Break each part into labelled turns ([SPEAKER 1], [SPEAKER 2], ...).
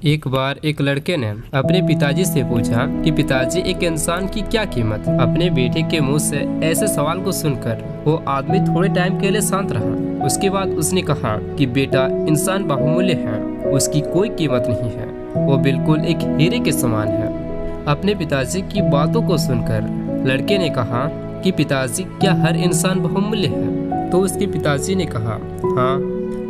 [SPEAKER 1] एक बार एक लड़के ने अपने पिताजी से पूछा कि पिताजी, एक इंसान की क्या कीमत है। अपने बेटे के मुंह से ऐसे सवाल को सुनकर वो आदमी थोड़े टाइम के लिए शांत रहा। उसके बाद उसने कहा कि बेटा, इंसान बहुमूल्य है, उसकी कोई कीमत नहीं है, वो बिल्कुल एक हीरे के समान है। अपने पिताजी की बातों को सुनकर लड़के ने कहा कि पिताजी, क्या हर इंसान बहुमूल्य है? तो उसके पिताजी ने कहा हाँ।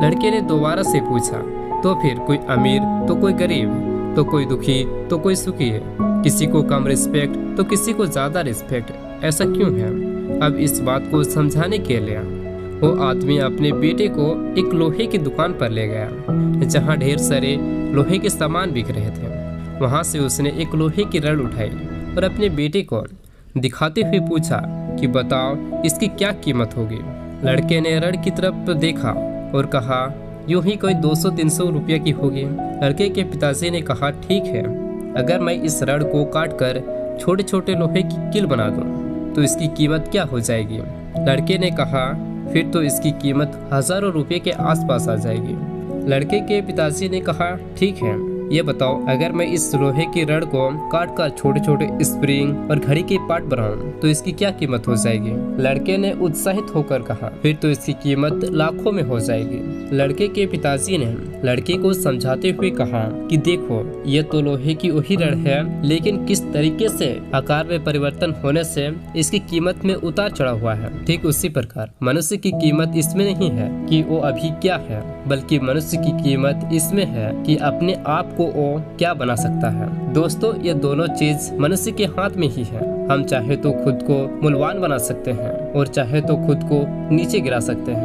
[SPEAKER 1] लड़के ने दोबारा से पूछा, तो फिर कोई अमीर तो कोई गरीब, तो कोई दुखी तो कोई सुखी है, किसी को कम रिस्पेक्ट तो किसी को ज्यादा रिस्पेक्ट, ऐसा क्यों है? अब इस बात को समझाने के लिए वो आदमी अपने बेटे को एक लोहे की दुकान पर ले गया जहां ढेर सारे लोहे के सामान बिक रहे थे। वहां से उसने एक लोहे की रड उठाई और अपने बेटे को दिखाते हुए पूछा कि बताओ, इसकी क्या कीमत होगी? लड़के ने रड की तरफ देखा और कहा यूं ही कोई 200-300 रुपये की होगी। लड़के के पिताजी ने कहा ठीक है, अगर मैं इस रड को काट कर छोटे छोटे लोहे की कील बना दूं तो इसकी कीमत क्या हो जाएगी? लड़के ने कहा फिर तो इसकी कीमत हजारों रुपए के आसपास आ जाएगी। लड़के के पिताजी ने कहा ठीक है, ये बताओ, अगर मैं इस लोहे की रड को काट कर छोटे छोटे स्प्रिंग और घड़ी के पार्ट बनाऊं तो इसकी क्या कीमत हो जाएगी? लड़के ने उत्साहित होकर कहा फिर तो इसकी कीमत लाखों में हो जाएगी। लड़के के पिताजी ने लड़के को समझाते हुए कहा कि देखो, ये तो लोहे की वही रड है, लेकिन किस तरीके से आकार में परिवर्तन होने से इसकी कीमत में उतार चढ़ाव हुआ है। ठीक उसी प्रकार मनुष्य की कीमत इसमें नहीं है कि वो अभी क्या है, बल्कि मनुष्य की कीमत इसमें है कि अपने आप को वो क्या बना सकता है। दोस्तों, ये दोनों चीज मनुष्य के हाथ में ही है। हम चाहे तो खुद को मूल्यवान बना सकते हैं और चाहे तो खुद को नीचे गिरा सकते हैं।